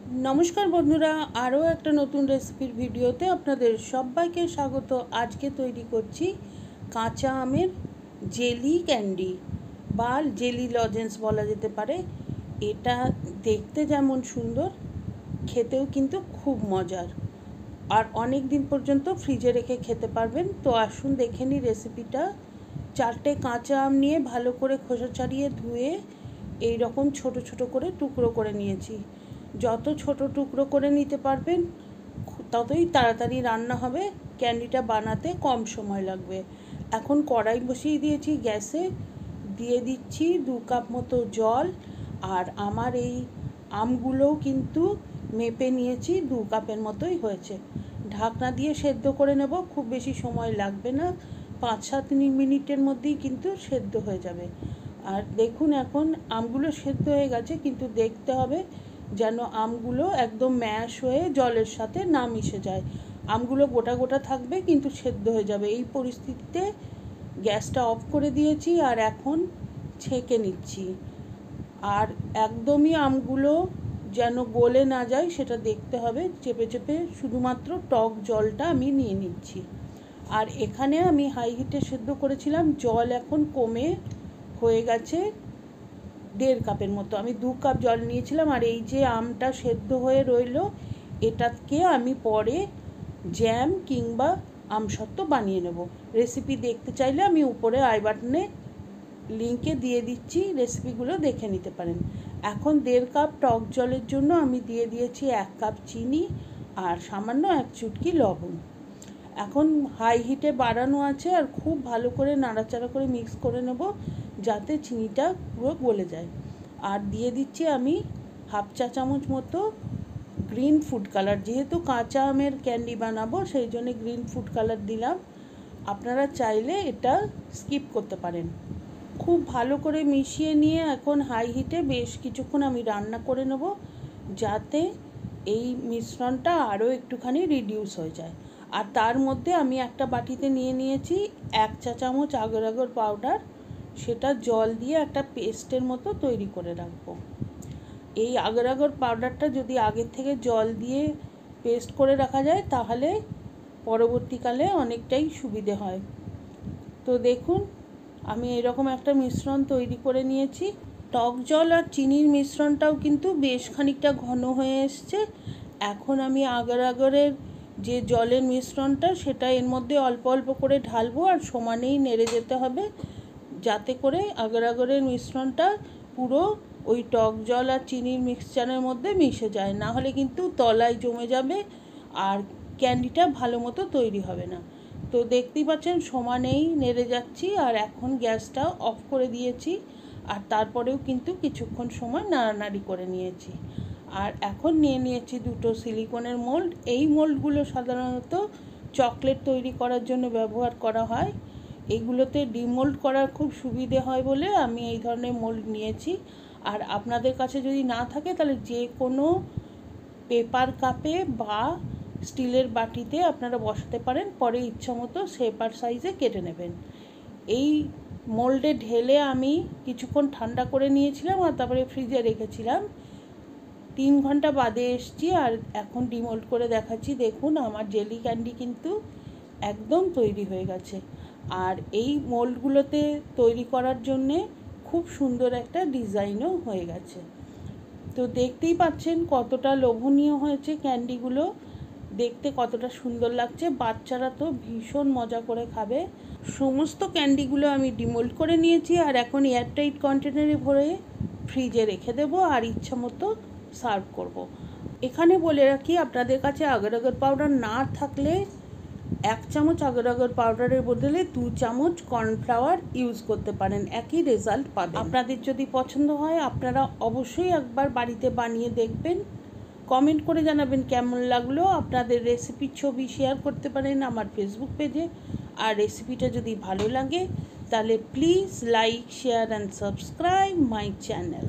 নমস্কার বন্ধুরা, আরও একটা নতুন রেসিপির ভিডিওতে আপনাদের সবাইকে স্বাগত। আজকে তৈরি করছি কাঁচা আমের জেলি ক্যান্ডি বা জেলি লজেন্স বলা যেতে পারে। এটা দেখতে যেমন সুন্দর, খেতেও কিন্তু খুব মজার, আর অনেক দিন পর্যন্ত ফ্রিজে রেখে খেতে পারবেন। তো আসুন দেখে নিই রেসিপিটা। 4টে কাঁচা আম নিয়ে ভালো করে খোসা ছাড়িয়ে ধুয়ে এই রকম ছোট ছোট করে টুকরো করে নিয়েছি। যত ছোট টুকরো করে নিতে পারবেন ততই তাড়াতাড়ি রান্না হবে, ক্যান্ডিটা বানাতে কম সময় লাগবে। এখন কড়াই বসিয়ে দিয়েছি গ্যাসে, দিয়ে দিচ্ছি 2 কাপ মতো জল। আর আমার এই আমগুলোও কিন্তু মেপে নিয়েছি, 2 কাপের মতোই হয়েছে। ঢাকনা দিয়ে সেদ্ধ করে নেব, খুব বেশি সময় লাগবে না, 5-7 মিনিটের মধ্যেই কিন্তু সেদ্ধ হয়ে যাবে। আর দেখুন এখন আমগুলো সেদ্ধ হয়ে গেছে, কিন্তু দেখতে হবে যেন আমগুলো একদম ম্যাশ হয়ে জলের সাথে না মিশে যায়। আমগুলো গোটা গোটা থাকবে কিন্তু সেদ্ধ হয়ে যাবে। এই পরিস্থিতিতে গ্যাসটা অফ করে দিয়েছি আর এখন ছেঁকে নিচ্ছি। আর একদমই আমগুলো যেন গলে না যায় সেটা দেখতে হবে, চেপে চেপে শুধুমাত্র টক জলটা আমি নিয়ে নিচ্ছি। আর এখানে আমি হাই হিটে সেদ্ধ করেছিলাম, জল এখন কমে হয়ে গেছে 1.5 কাপের মতো। আমি 2 কাপ জল নিয়েছিলাম। আর এই যে আমটা সেদ্ধ হয়ে রইল, এটাকে আমি পরে জ্যাম কিংবা আমসত্ত্ব বানিয়ে নেব। রেসিপি দেখতে চাইলে আমি উপরে আই বাটনে লিঙ্কে দিয়ে দিচ্ছি, রেসিপিগুলো দেখে নিতে পারেন। এখন 1.5 কাপ টক জলের জন্য আমি দিয়ে দিয়েছি 1 কাপ চিনি আর সামান্য 1 চুটকি লবণ। এখন হাই হিটে বাড়ানো আছে আর খুব ভালো করে নাড়াচাড়া করে মিক্স করে নেব যাতে চিনিটা পুরো গলে যায়। আর দিয়ে দিচ্ছি আমি 1/2 চা চামচ মতো গ্রিন ফুড কালার। যেহেতু কাঁচা আমের ক্যান্ডি বানাবো সেই জন্য গ্রিন ফুড কালার দিলাম, আপনারা চাইলে এটা স্কিপ করতে পারেন। খুব ভালো করে মিশিয়ে নিয়ে এখন হাই হিটে বেশ কিছুক্ষণ আমি রান্না করে নেব যাতে এই মিশ্রণটা আরও একটুখানি রিডিউস হয়ে যায়। আর তার মধ্যে আমি একটা বাটিতে নিয়ে নিয়েছি 1 চা চামচ আগর আগর পাউডার, সেটা জল দিয়ে একটা পেস্টের মতো তৈরি করে রাখবো। এই আগর আগর পাউডারটা যদি আগের থেকে জল দিয়ে পেস্ট করে রাখা যায় তাহলে পরবর্তীকালে অনেকটাই সুবিধে হয়। তো দেখুন আমি এরকম একটা মিশ্রণ তৈরি করে নিয়েছি। টক জল আর চিনির মিশ্রণটাও কিন্তু বেশ খানিকটা ঘন হয়ে এসছে। এখন আমি আগর আগরের যে জলের মিশ্রণটা সেটা এর মধ্যে অল্প অল্প করে ঢালবো আর সমানেই নেড়ে যেতে হবে যাতে করে আগর আগরের মিশ্রণটা পুরো ওই টক জল আর চিনির মিক্সচারের মধ্যে মিশে যায়, না হলে কিন্তু তলায় জমে যাবে আর ক্যান্ডিটা ভালো মতো তৈরি হবে না। তো দেখতেই পাচ্ছেন সমানেই নেড়ে যাচ্ছি আর এখন গ্যাসটা অফ করে দিয়েছি। আর তারপরেও কিন্তু কিছুক্ষণ সময় নাড়ানাড়ি করে নিয়েছি। আর এখন নিয়ে নিয়েছি 2টো সিলিকনের মোল্ড। এই মোল্ডগুলো সাধারণত চকলেট তৈরি করার জন্য ব্যবহার করা হয়। এইগুলোতে ডিমোল্ড করার খুব সুবিধে হয় বলে আমি এই ধরনের মোল্ড নিয়েছি। আর আপনাদের কাছে যদি না থাকে তাহলে যে কোনো পেপার কাপে বা স্টিলের বাটিতে আপনারা বসাতে পারেন, পরে ইচ্ছামতো শেপার সাইজে কেটে নেবেন। এই মোল্ডে ঢেলে আমি কিছুক্ষণ ঠান্ডা করে নিয়েছিলাম আর তারপরে ফ্রিজে রেখেছিলাম। 3 ঘন্টা বাদে এসছি আর এখন ডিমোল্ড করে দেখাচ্ছি। দেখুন আমার জেলি ক্যান্ডি কিন্তু একদম তৈরি হয়ে গেছে। আর এই মোল্ডগুলোতে তৈরি করার জন্যে খুব সুন্দর একটা ডিজাইনও হয়ে গেছে। তো দেখতেই পাচ্ছেন কতটা লোভনীয় হয়েছে ক্যান্ডিগুলো, দেখতে কতটা সুন্দর লাগছে। বাচ্চারা তো ভীষণ মজা করে খাবে। সমস্ত ক্যান্ডিগুলো আমি ডিমোল্ড করে নিয়েছি আর এখন এয়ারটাইট কন্টেনারে ভরে ফ্রিজে রেখে দেবো আর ইচ্ছা মতো সার্ভ করব। এখানে বলে রাখি, আপনাদের কাছে আগর আগর পাউডার না থাকলে 1 চামচ আগর আগর পাউডারের বদলে 2 চামচ কর্নফ্লাওয়ার ইউজ করতে পারেন, একই রেজাল্ট পাবেন। আপনাদের যদি পছন্দ হয় আপনারা অবশ্যই একবার বাড়িতে বানিয়ে দেখবেন, কমেন্ট করে জানাবেন কেমন লাগলো। আপনাদের রেসিপির ছবি শেয়ার করতে পারেন আমার ফেসবুক পেজে। আর রেসিপিটা যদি ভালো লাগে তাহলে please like, share and subscribe my channel.